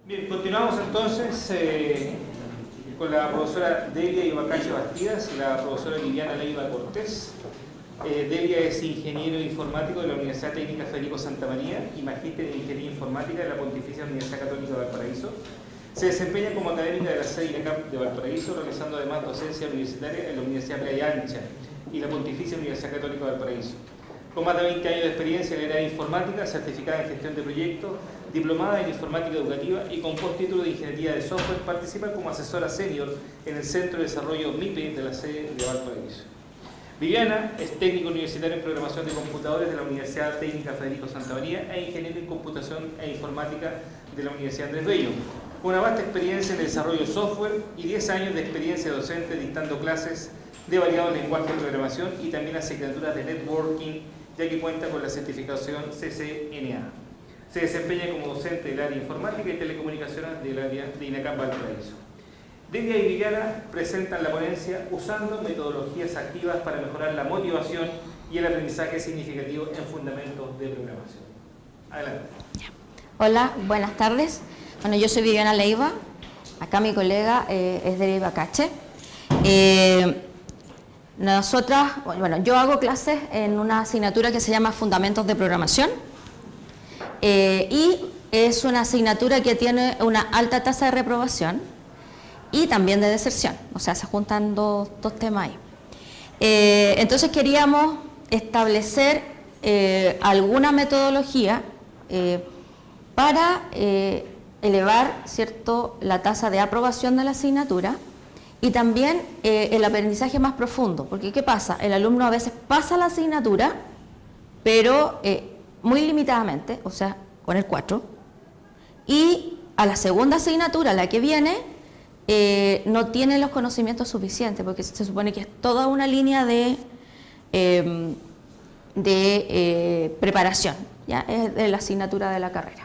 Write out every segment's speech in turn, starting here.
Bien, continuamos entonces con la profesora Delia Ibacache Bastidas y la profesora Liliana Leiva Cortés. Delia es ingeniero informático de la Universidad Técnica Federico Santa María y magíster en Ingeniería Informática de la Pontificia Universidad Católica de Valparaíso. Se desempeña como académica de la sede INACAP de Valparaíso, realizando además docencia universitaria en la Universidad Playa Ancha y la Pontificia Universidad Católica de Valparaíso. Con más de 20 años de experiencia en el área de informática, certificada en gestión de proyectos, diplomada en informática educativa y con postítulo de ingeniería de software, participa como asesora senior en el Centro de Desarrollo MIPE de la sede de Valparaíso. Viviana es técnico universitario en programación de computadores de la Universidad Técnica Federico Santa María e ingeniero en computación e informática de la Universidad Andrés Bello. Con una vasta experiencia en el desarrollo de software y 10 años de experiencia docente dictando clases de variados lenguajes de programación y también asignaturas de networking, ya que cuenta con la certificación CCNA. Se desempeña como docente del área informática y telecomunicaciones del área de INACAP Valparaíso. Delia y Viviana presentan la ponencia usando metodologías activas para mejorar la motivación y el aprendizaje significativo en fundamentos de programación. Adelante. Hola, buenas tardes. Bueno, yo soy Viviana Leiva, acá mi colega es Delia Ibacache. Nosotras, bueno, yo hago clases en una asignatura que se llama Fundamentos de Programación y es una asignatura que tiene una alta tasa de reprobación y también de deserción, o sea, se juntan dos temas ahí. Entonces queríamos establecer alguna metodología para elevar, ¿cierto?, la tasa de aprobación de la asignatura y también el aprendizaje más profundo, porque ¿qué pasa? El alumno a veces pasa la asignatura, pero muy limitadamente, o sea, con el 4, y a la segunda asignatura, la que viene, no tiene los conocimientos suficientes, porque se supone que es toda una línea de preparación, ¿ya? Es de la asignatura de la carrera.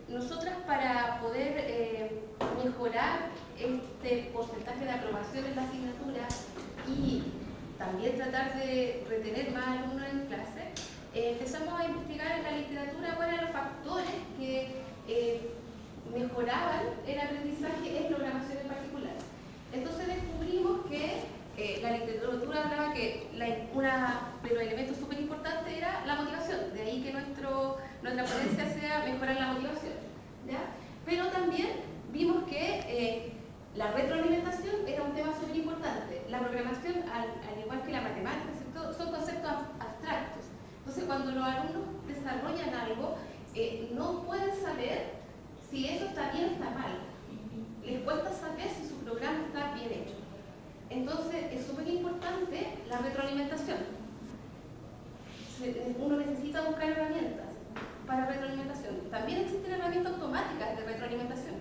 Nosotras, para poder mejorar este porcentaje de aprobación en la asignatura y también tratar de retener más alumnos en clase, empezamos a investigar en la literatura cuáles eran los factores que mejoraban el aprendizaje en programación en particular. Entonces descubrimos que la literatura hablaba que uno de los elementos súper importantes era la motivación, de ahí que nuestra ponencia sea mejorar la motivación, ¿ya? Pero también vimos que la retroalimentación era un tema súper importante. La programación, al igual que la matemática, son conceptos abstractos. Entonces, cuando los alumnos desarrollan algo, no pueden saber si eso está bien o está mal. Les cuesta saber si su programa está bien hecho. Entonces, es súper importante la retroalimentación. Uno necesita buscar herramientas para retroalimentación. También existen herramientas automáticas de retroalimentación,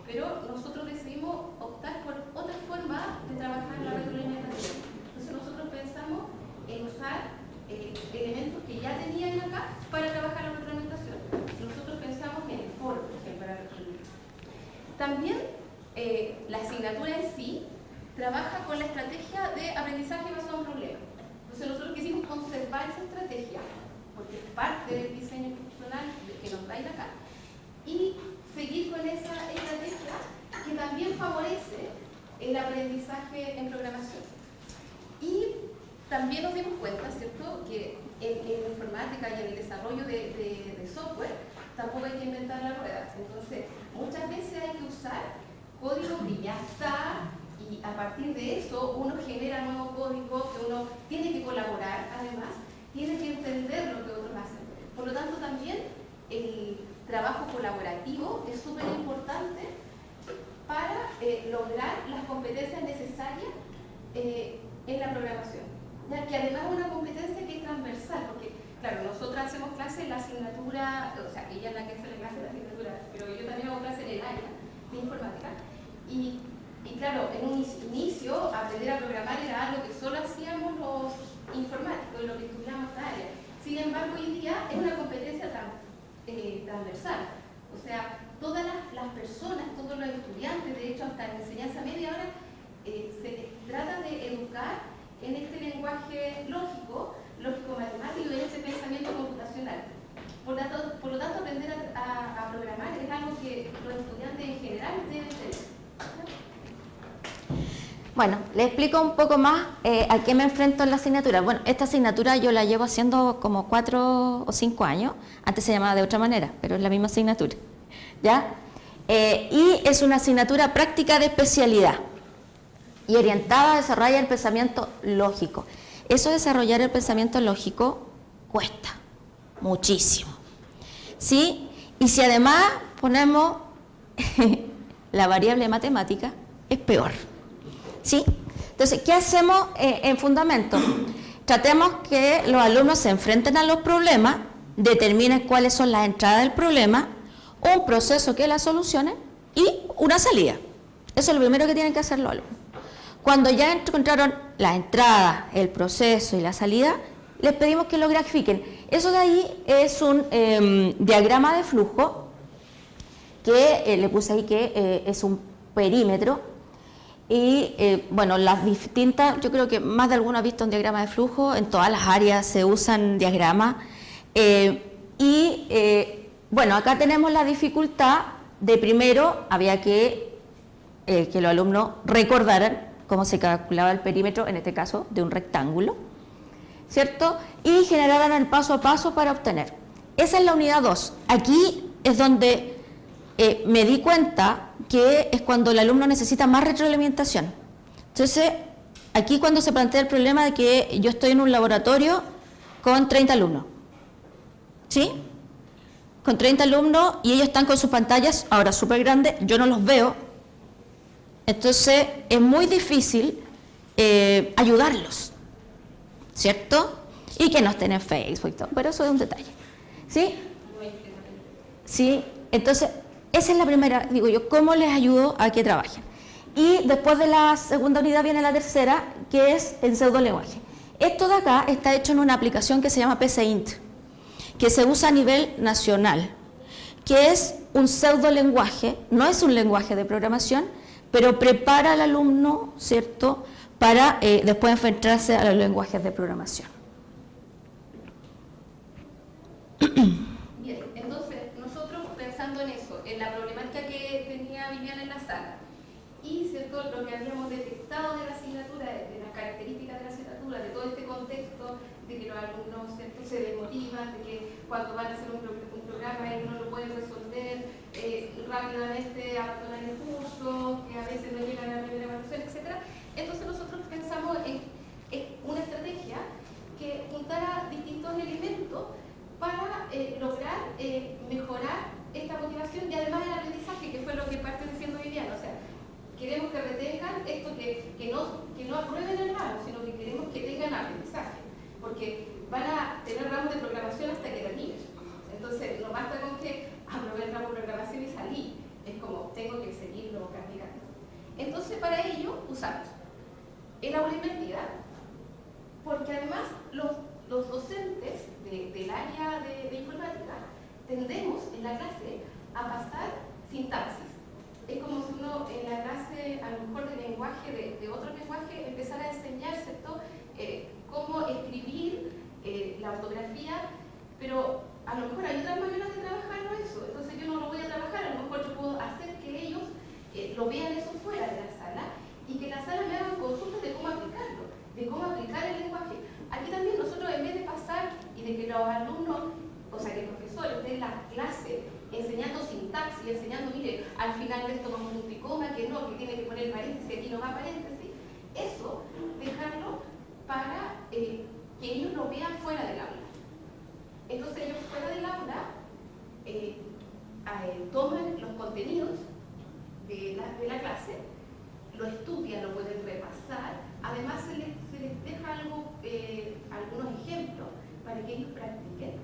pero nosotros decidimos optar por otra forma de trabajar la retroalimentación. Entonces, nosotros pensamos en usar elementos que ya tenían acá para trabajar la retroalimentación. Nosotros pensamos en el foro, por ejemplo, para retroalimentar. También la asignatura en sí trabaja con la estrategia de aprendizaje basado en problemas. Entonces nosotros quisimos conservar esa estrategia, porque es parte del diseño institucional que nos va a ir acá, y seguir con esa estrategia que también favorece el aprendizaje en programación. Y también nos dimos cuenta, ¿cierto?, que en la informática y en el desarrollo de software tampoco hay que inventar la rueda. Entonces, muchas veces hay que usar código que ya está, y a partir de eso uno genera nuevo código, que uno tiene que colaborar, además, tiene que entender lo que otros hacen. Por lo tanto, también el trabajo colaborativo es súper importante para lograr las competencias necesarias en la programación. Ya que además es una competencia que es transversal, porque, claro, nosotros hacemos clases en la asignatura, o sea, ella es la que hace la clase de la asignatura, pero yo también hago clase en el área de informática. Y claro, en un inicio, aprender a programar era algo que solo hacíamos los informáticos, lo que estudiamos esta área. Sin embargo, hoy día es una competencia transversal. O sea, todas las personas, todos los estudiantes, de hecho, hasta en enseñanza media ahora, se trata de educar en este lenguaje lógico Bueno, les explico un poco más a qué me enfrento en la asignatura. Bueno, esta asignatura yo la llevo haciendo como 4 o 5 años. Antes se llamaba de otra manera, pero es la misma asignatura, ¿ya? Y es una asignatura práctica de especialidad y orientada a desarrollar el pensamiento lógico. Eso de desarrollar el pensamiento lógico cuesta muchísimo, ¿sí? Y si además ponemos la variable matemática, es peor, ¿sí? Entonces, ¿qué hacemos en fundamento? Tratemos que los alumnos se enfrenten a los problemas, determinen cuáles son las entradas del problema, un proceso que las solucione y una salida. Eso es lo primero que tienen que hacer los alumnos. Cuando ya encontraron la entrada, el proceso y la salida, les pedimos que lo grafiquen. Eso de ahí es un diagrama de flujo que le puse ahí que es un perímetro. Y bueno, las distintas, yo creo que más de alguno ha visto un diagrama de flujo, en todas las áreas se usan diagramas. Bueno, acá tenemos la dificultad de primero, había que los alumnos recordaran cómo se calculaba el perímetro, en este caso, de un rectángulo, ¿cierto? Y generaran el paso a paso para obtener. Esa es la unidad 2. Aquí es donde me di cuenta que es cuando el alumno necesita más retroalimentación. Entonces, aquí cuando se plantea el problema de que yo estoy en un laboratorio con 30 alumnos, ¿sí? Con 30 alumnos y ellos están con sus pantallas, ahora súper grandes, yo no los veo, entonces es muy difícil ayudarlos, ¿cierto? Y que no estén en Facebook y todo, pero eso es un detalle, ¿sí? Sí, entonces esa es la primera, digo yo, ¿cómo les ayudo a que trabajen? Y después de la segunda unidad viene la tercera, que es el pseudolenguaje. Esto de acá está hecho en una aplicación que se llama PCInt, que se usa a nivel nacional, que es un pseudolenguaje, no es un lenguaje de programación, pero prepara al alumno, ¿cierto?, para después enfrentarse a los lenguajes de programación. Bien, entonces nosotros pensando en eso, en la problemática que tenía Viviana en la sala, y cierto, lo que habíamos detectado de la asignatura, de las características de la asignatura, de todo este contexto, de que los alumnos, ¿cierto?, se desmotivan, de que cuando van a hacer un programa ellos no lo pueden resolver, rápidamente abandonan el curso, que a veces no llegan a la primera evaluación, etc. Entonces nosotros pensamos en una estrategia que juntara distintos elementos para lograr mejorar esta motivación y además el aprendizaje, que fue lo que parte diciendo Viviana. O sea, queremos que retengan esto, que no aprueben el ramo, sino que queremos que tengan aprendizaje, porque van a tener ramos de programación hasta que terminen. Entonces, no basta con que aprobé el ramo de programación y salí, es como tengo que seguirlo practicando. Entonces, para ello usamos el aula invertida, porque además los docentes del área de informática tendemos en la clase a pasar sintaxis. Es como si uno en la clase, a lo mejor de lenguaje, de otro lenguaje, empezara a enseñar, ¿cierto?, cómo escribir la ortografía, pero a lo mejor hay otras maneras de trabajarlo eso. Entonces yo no lo voy a trabajar, a lo mejor yo puedo hacer que ellos lo vean eso fuera de la sala y que en la sala me hagan consultas de cómo aplicarlo, de cómo aplicar el lenguaje. Aquí también nosotros, en vez de pasar y de que los alumnos, o sea, que el profesor den la clase enseñando sintaxis, enseñando, mire, al final de esto vamos a un tricoma, que no, que tiene que poner paréntesis, aquí no va paréntesis, eso, dejarlo para que ellos lo vean fuera del aula. Entonces ellos fuera del aula toman los contenidos de la clase, lo estudian, lo pueden repasar, además se les deja algunos ejemplos para que ellos practiquen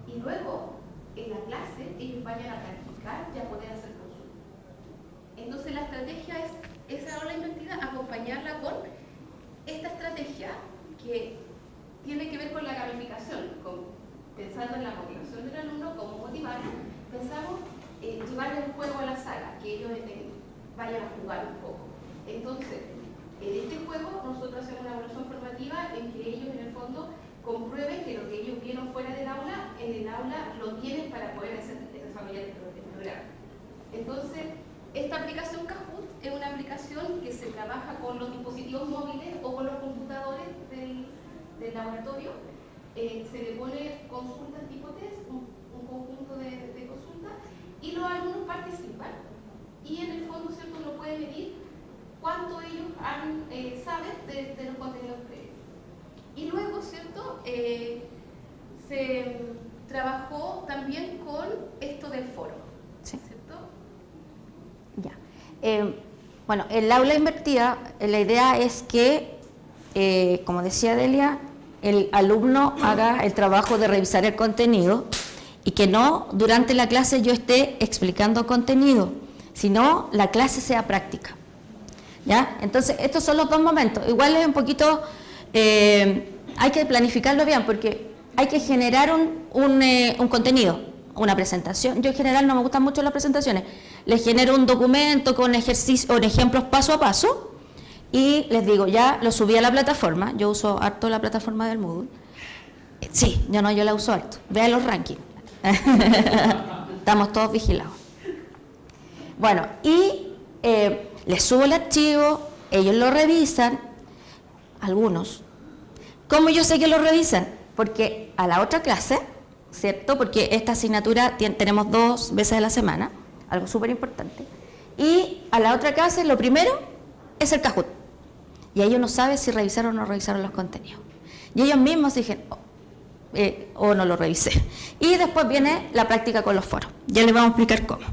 y luego en la clase ellos vayan a practicar y a poder hacer consultas. Entonces la estrategia es esa aula invertida, acompañarla con esta estrategia que tiene que ver con la gamificación, pensando en la motivación del alumno, cómo motivarlo. Pensamos llevar el juego a la sala, que ellos vayan a jugar un poco. Entonces, en este juego nosotros hacemos una evaluación formativa en que ellos en el fondo comprueben que lo que ellos vieron fuera del aula, en el aula lo tienen para poder desarrollar el programa. Entonces, esta aplicación Kahoot es una aplicación que se trabaja con los dispositivos móviles o con los computadores del laboratorio. Se le pone consultas tipo test, un conjunto de consultas, y los alumnos participan. Y en el fondo, ¿cierto?, uno puede medir cuánto ellos saben de los contenidos previos. Y luego, ¿cierto?, se trabajó también con esto del foro, Sí. ¿cierto? Ya. Bueno, el aula invertida, la idea es que, como decía Delia, el alumno haga el trabajo de revisar el contenido y que no durante la clase yo esté explicando contenido, sino la clase sea práctica. ¿Ya? Entonces, estos son los dos momentos. Igual es un poquito, hay que planificarlo bien porque hay que generar un contenido, una presentación. Yo en general no me gustan mucho las presentaciones. Les genero un documento con ejercicios, con ejemplos paso a paso y les digo, ya lo subí a la plataforma. Yo uso harto la plataforma del Moodle. Sí, yo la uso harto. Vean los rankings. Estamos todos vigilados. Bueno, y les subo el archivo, ellos lo revisan, algunos. ¿Cómo yo sé que lo revisan? Porque a la otra clase, ¿cierto? Porque esta asignatura tenemos 2 veces a la semana, algo súper importante. Y a la otra clase, lo primero es el Kahoot. Y ellos no saben si revisaron o no revisaron los contenidos. Y ellos mismos dicen, o no lo revisé. Y después viene la práctica con los foros. Ya les vamos a explicar cómo.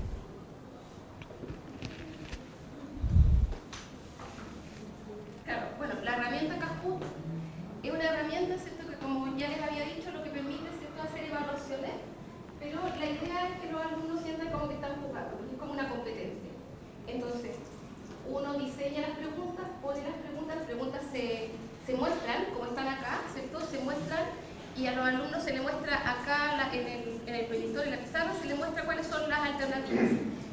Claro, bueno, la herramienta Kahoot es una herramienta, ¿cierto?, que como ya les había dicho, lo que permite, ¿cierto?, hacer evaluaciones, pero la idea es que los alumnos sientan como que están jugando, porque es como una competencia. Entonces, uno diseña las preguntas, pone las preguntas se muestran, como están acá, ¿cierto?, se muestran, y a los alumnos se les muestra acá en el proyector, en la pizarra, se les muestra cuáles son las alternativas.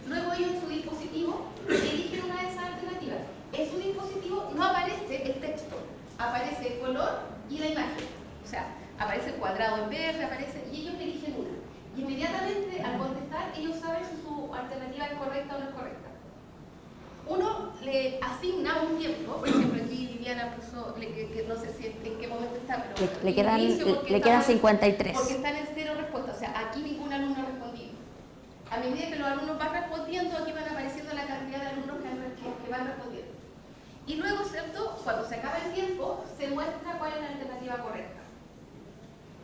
Luego ellos en su dispositivo eligen una de esas alternativas. En su dispositivo no aparece el texto, aparece el color y la imagen. O sea, aparece el cuadrado en verde, y ellos eligen una. Y inmediatamente al contestar, ellos saben si su alternativa es correcta o no es correcta. Uno le asigna un tiempo, por ejemplo, aquí Viviana puso, que no sé si en qué momento está, pero Le quedan 53. Porque están en 0 respuestas, o sea, aquí ningún alumno ha respondido. A medida que los alumnos van respondiendo, aquí van apareciendo la cantidad de alumnos que van respondiendo. Y luego, ¿cierto?, cuando se acaba el tiempo, se muestra cuál es la alternativa correcta.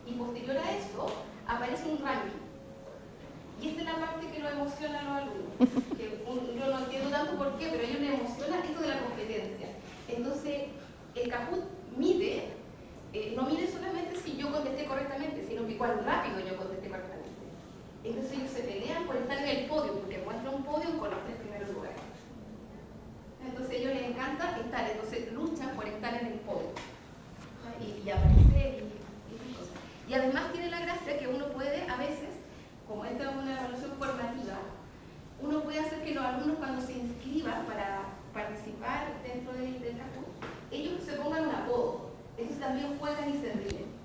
Y posterior a eso, aparece un ranking. Y esta es la parte que lo emociona a los alumnos. Que yo no entiendo tanto por qué, pero a ellos les emociona esto de la competencia. Entonces, el Kahoot mide, no mide solamente si yo contesté correctamente, sino que cuán rápido yo contesté correctamente. Entonces ellos se pelean por estar en el podio, porque muestra un podio con los 3 primeros lugares. Entonces a ellos les encanta estar, entonces luchan por estar en el podio. Y aparecer y cosas. Y además tiene la gracia que uno puede, a veces, como esta es una evaluación formativa, uno puede hacer que los alumnos cuando se inscriban para participar dentro del Kahoot, ellos se pongan un apodo. Ellos también juegan y se ríen.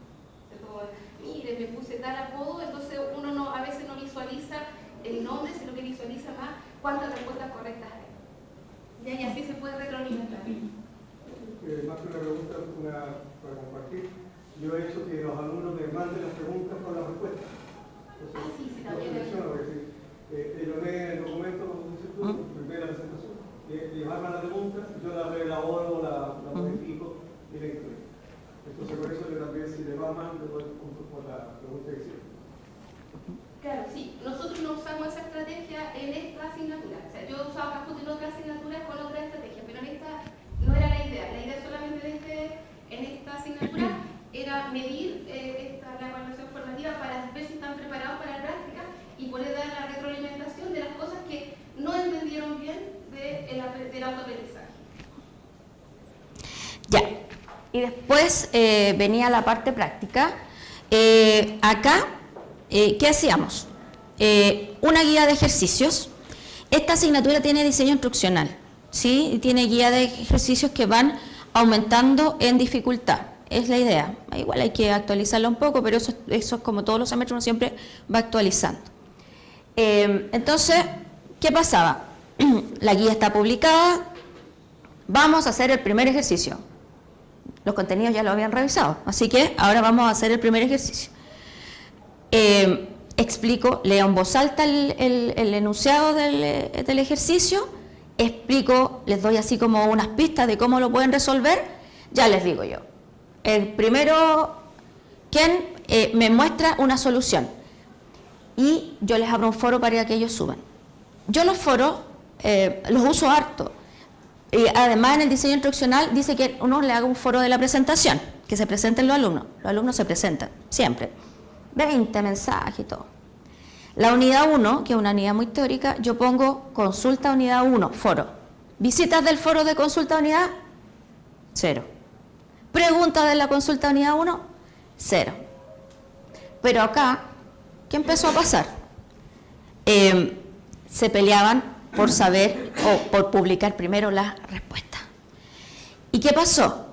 Mire, me puse tal apodo, entonces uno a veces no visualiza el nombre, sino que visualiza más cuántas respuestas correctas hay. Y así se puede retroalimentar. Más que una pregunta, para compartir, yo he hecho que los alumnos me manden las preguntas con las respuestas. Entonces, sí, también. Ellos leen el documento, como dices tú, me la presentación, y arman la pregunta, yo la reelaboro, la modifico y la incluyo. Entonces, por eso yo también, si le va mal, le doy puntos por la pregunta que hicieron. Claro, sí. Nosotros no usamos esa estrategia en esta asignatura. O sea, yo usaba Kahoot en otra asignatura con otra estrategia, pero en esta no era la idea. La idea solamente en esta asignatura era medir la evaluación formativa para ver si están preparados para la práctica y poder dar la retroalimentación de las cosas que no entendieron bien del autoaprendizaje. Ya. Y después venía la parte práctica. Acá, ¿qué hacíamos? Una guía de ejercicios. Esta asignatura tiene diseño instruccional, ¿sí? Y tiene guía de ejercicios que van aumentando en dificultad. Es la idea. Igual hay que actualizarla un poco, pero eso es como todos los semestres, uno siempre va actualizando. Entonces, ¿qué pasaba? la guía está publicada, vamos a hacer el primer ejercicio. Los contenidos ya lo habían revisado, así que ahora vamos a hacer el primer ejercicio. Explico, leo en voz alta el enunciado del ejercicio, explico, les doy así como unas pistas de cómo lo pueden resolver, ya les digo yo. El primero, quien me muestra una solución, y yo les abro un foro para que ellos suban. Yo los foros los uso harto. Y además en el diseño instruccional dice que uno le haga un foro de la presentación, que se presenten los alumnos se presentan, siempre, 20 mensajes y todo. La unidad 1, que es una unidad muy teórica, yo pongo consulta unidad 1, foro. Visitas del foro de consulta unidad, 0. Preguntas de la consulta unidad 1, 0. Pero acá, ¿qué empezó a pasar? Se peleaban por saber o por publicar primero las respuestas. ¿Y qué pasó?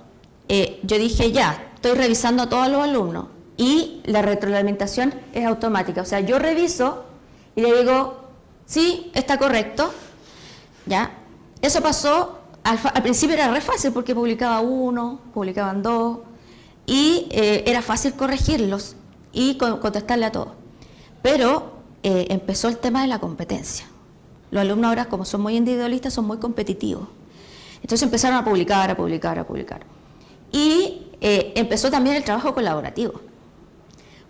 Yo dije, ya, estoy revisando a todos los alumnos y la retroalimentación es automática. O sea, yo reviso y le digo, sí, está correcto. ¿Ya? Eso pasó, al principio era re fácil porque publicaba uno, publicaban dos y era fácil corregirlos y contestarle a todos. Pero empezó el tema de la competencia. Los alumnos ahora, como son muy individualistas, son muy competitivos. Entonces empezaron a publicar. Y empezó también el trabajo colaborativo,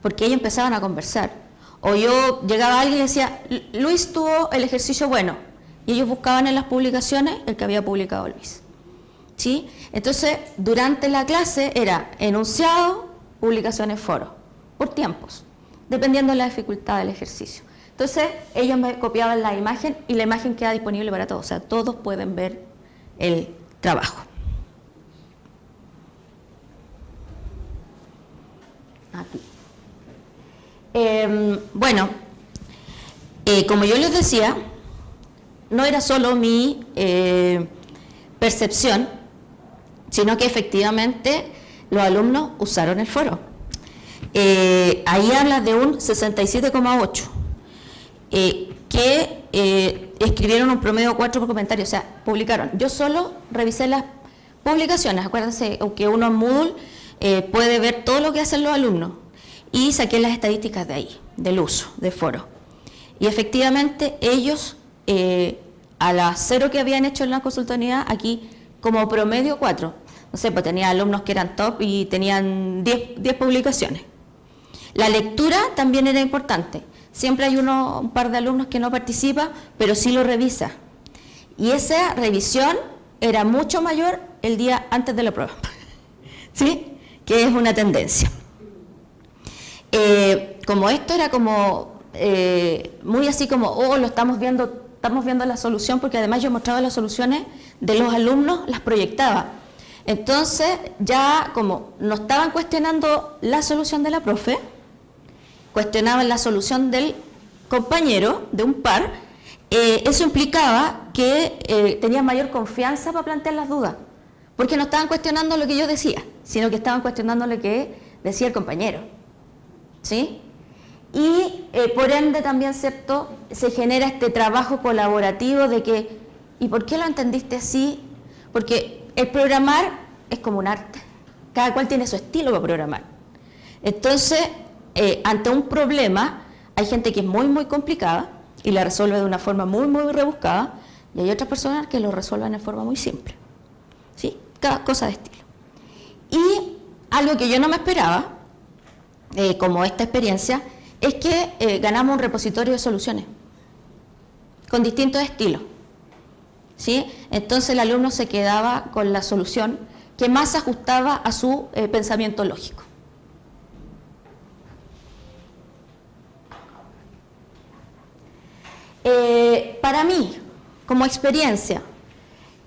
porque ellos empezaban a conversar. O yo llegaba a alguien y decía, Luis tuvo el ejercicio bueno, y ellos buscaban en las publicaciones el que había publicado Luis. ¿Sí? Entonces, durante la clase era enunciado, publicaciones, foro, por tiempos, dependiendo de la dificultad del ejercicio. Entonces, ellos me copiaban la imagen y la imagen queda disponible para todos. O sea, todos pueden ver el trabajo. Aquí. Bueno, como yo les decía, no era solo mi percepción, sino que efectivamente los alumnos usaron el foro. Ahí habla de un 67,8%. Que escribieron un promedio 4 por comentario, o sea, publicaron. Yo solo revisé las publicaciones, acuérdense que uno en Moodle puede ver todo lo que hacen los alumnos, y saqué las estadísticas de ahí, del uso de foro. Y efectivamente ellos, a las 0 que habían hecho en la consulta de unidad, aquí como promedio 4. No sé, pues tenía alumnos que eran top y tenían 10 publicaciones. La lectura también era importante. Siempre hay un par de alumnos que no participa, pero sí lo revisa. Y esa revisión era mucho mayor el día antes de la prueba. ¿Sí? Que es una tendencia. Como esto era como muy así como, lo estamos viendo la solución, porque además yo mostraba las soluciones de los alumnos, las proyectaba. Entonces, ya como no estaban cuestionando la solución de la profe, cuestionaban la solución del compañero, de un par, eso implicaba que tenían mayor confianza para plantear las dudas, porque no estaban cuestionando lo que yo decía, sino que estaban cuestionando lo que decía el compañero. ¿Sí? Y por ende también, ¿cierto?, se genera este trabajo colaborativo de que, ¿y por qué lo entendiste así? Porque el programar es como un arte, cada cual tiene su estilo para programar. Entonces, ante un problema, hay gente que es muy, muy complicada y la resuelve de una forma muy, muy rebuscada, y hay otras personas que lo resuelven de forma muy simple. ¿Sí? Cada cosa de estilo. Y algo que yo no me esperaba, como esta experiencia, es que ganamos un repositorio de soluciones con distintos estilos. ¿Sí? Entonces el alumno se quedaba con la solución que más se ajustaba a su pensamiento lógico. Para mí, como experiencia,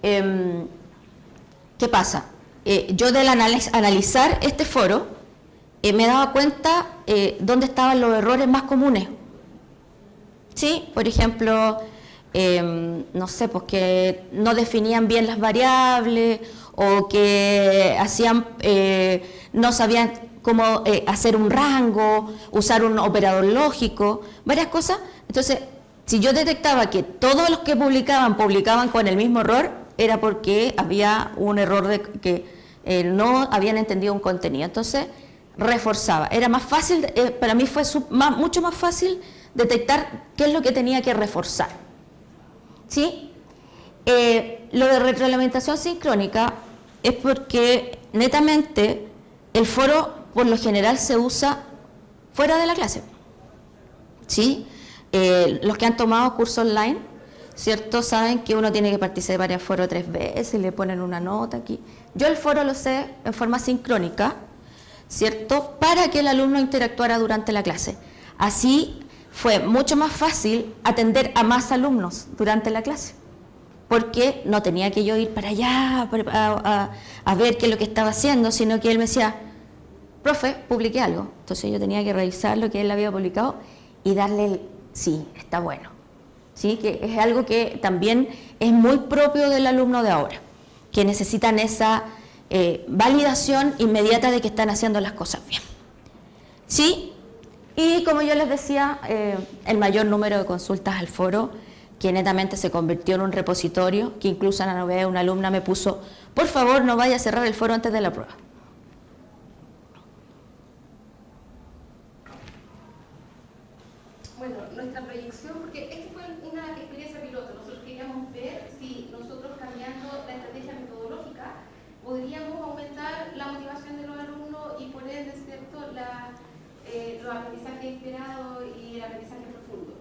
¿qué pasa? Yo del analizar este foro, me daba cuenta dónde estaban los errores más comunes. ¿Sí? Por ejemplo, no sé, pues que no definían bien las variables, o que no sabían cómo hacer un rango, usar un operador lógico, varias cosas. Entonces, Si yo detectaba que todos los que publicaban con el mismo error, era porque había un error de que no habían entendido un contenido. Entonces, reforzaba. Era más fácil, para mí fue mucho más fácil detectar qué es lo que tenía que reforzar. ¿Sí? Lo de retroalimentación sincrónica es porque netamente el foro por lo general se usa fuera de la clase. ¿Sí? Los que han tomado curso online, ¿cierto? Saben que uno tiene que participar en el foro 3 veces, le ponen una nota aquí. Yo el foro lo sé en forma sincrónica, ¿cierto? Para que el alumno interactuara durante la clase. Así fue mucho más fácil atender a más alumnos durante la clase, porque no tenía que yo ir para allá a ver qué es lo que estaba haciendo, sino que él me decía, profe, publiqué algo. Entonces yo tenía que revisar lo que él había publicado y darle el sí, está bueno. ¿Sí? Que es algo que también es muy propio del alumno de ahora, que necesitan esa validación inmediata de que están haciendo las cosas bien. ¿Sí? Y como yo les decía, el mayor número de consultas al foro, que netamente se convirtió en un repositorio, que incluso una alumna me puso, por favor no vaya a cerrar el foro antes de la prueba. Bueno, nuestra proyección, porque esta fue una experiencia piloto, nosotros queríamos ver si nosotros cambiando la estrategia metodológica podríamos aumentar la motivación de los alumnos y por ende, ¿cierto?, los aprendizajes esperados y el aprendizaje profundo.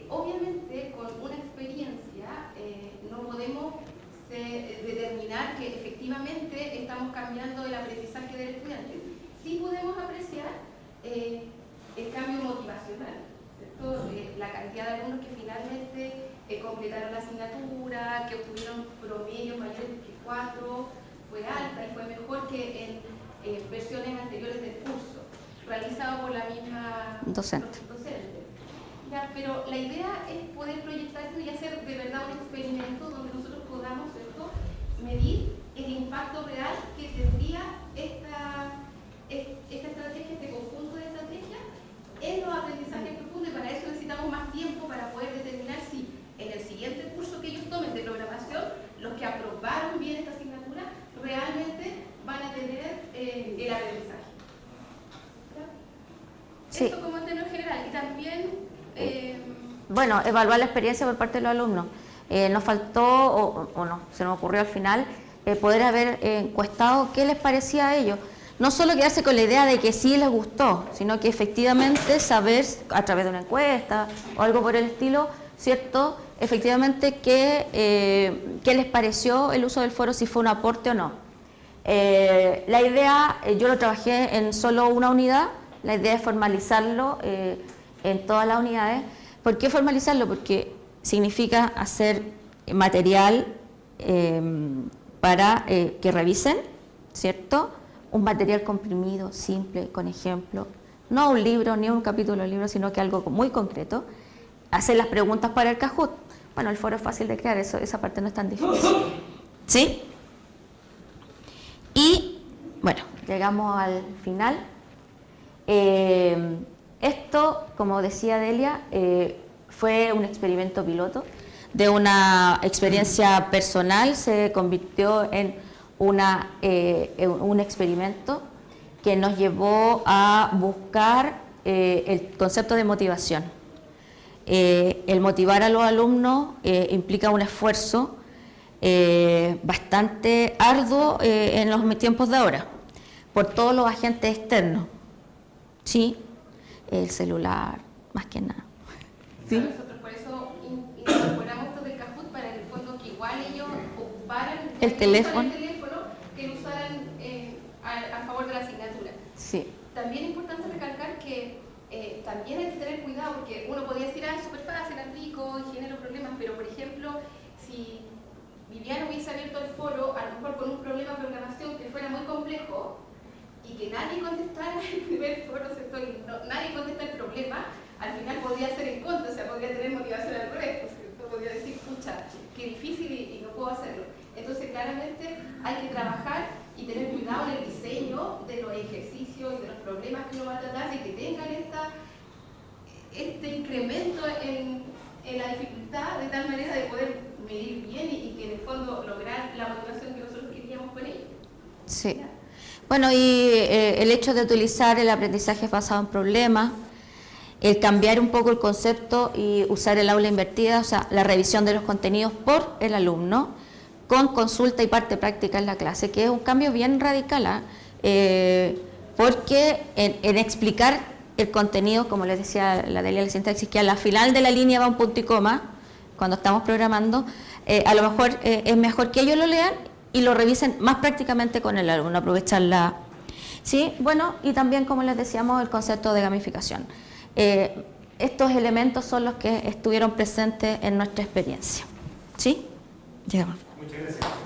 Obviamente, con una experiencia no podemos determinar que efectivamente estamos cambiando el aprendizaje del estudiante. Sí podemos apreciar el cambio motivacional. La cantidad de alumnos que finalmente completaron la asignatura, que obtuvieron promedios mayores que 4, fue alta y fue mejor que en versiones anteriores del curso, realizado por la misma docente. Ya, pero la idea es poder proyectar y hacer de verdad un experimento donde nosotros podamos, ¿cierto?, medir el impacto real que tendría esta estrategia, este conjunto de estrategias en los aprendizajes profundos, y para eso necesitamos más tiempo para poder determinar si en el siguiente curso que ellos tomen de programación, los que aprobaron bien esta asignatura realmente van a tener el aprendizaje. Sí. Eso como en términos general. Y también bueno, evaluar la experiencia por parte de los alumnos. Nos faltó, o no, se nos ocurrió al final, poder haber encuestado qué les parecía a ellos. No solo quedarse con la idea de que sí les gustó, sino que efectivamente saber a través de una encuesta o algo por el estilo, ¿cierto?, efectivamente qué les pareció el uso del foro, si fue un aporte o no. La idea, yo lo trabajé en solo una unidad, la idea es formalizarlo en todas las unidades. ¿Por qué formalizarlo? Porque significa hacer material para que revisen, ¿cierto?, un material comprimido, simple, con ejemplo, no un libro ni un capítulo de libro, sino que algo muy concreto. Hacer las preguntas para el Kahoot. Bueno, el foro es fácil de crear, esa parte no es tan difícil. ¿Sí? Y, bueno, llegamos al final. Esto, como decía Delia, fue un experimento piloto. De una experiencia personal se convirtió en un experimento que nos llevó a buscar el concepto de motivación. El motivar a los alumnos implica un esfuerzo bastante arduo en los tiempos de ahora, por todos los agentes externos, ¿sí? El celular, más que nada. ¿Sí? Nosotros por eso incorporamos esto del Kahoot para en el fondo que igual ellos ocuparan el teléfono que lo usaran a favor de la asignatura. Sí. También es importante recalcar que también hay que tener cuidado, porque uno podría decir, es súper fácil, aplico y genero problemas, pero por ejemplo, si Viviana hubiese abierto el foro, a lo mejor con un problema de programación que fuera muy complejo y que nadie contestara el primer foro, ¿cierto?, y nadie contesta el problema, al final podría ser en contra, o sea, podría tener motivación al revés, ¿cierto? Podría decir, pucha, qué difícil y no puedo hacerlo. Entonces, claramente hay que trabajar y tener cuidado en el diseño de los ejercicios y de los problemas que uno va a tratar, de que tengan este incremento en la dificultad de tal manera de poder medir bien y que en el fondo lograr la motivación que nosotros queríamos con ellos. Sí. Bueno, y el hecho de utilizar el aprendizaje basado en problemas, el cambiar un poco el concepto y usar el aula invertida, o sea, la revisión de los contenidos por el alumno, con consulta y parte práctica en la clase, que es un cambio bien radical, porque en explicar el contenido, como les decía la Delia de la sintaxis, que a la final de la línea va un punto y coma, cuando estamos programando, a lo mejor es mejor que ellos lo lean y lo revisen más prácticamente con el alumno, aprovecharla. ¿Sí? Bueno, y también, como les decíamos, el concepto de gamificación. Estos elementos son los que estuvieron presentes en nuestra experiencia. ¿Sí? Llegamos. Muchas gracias.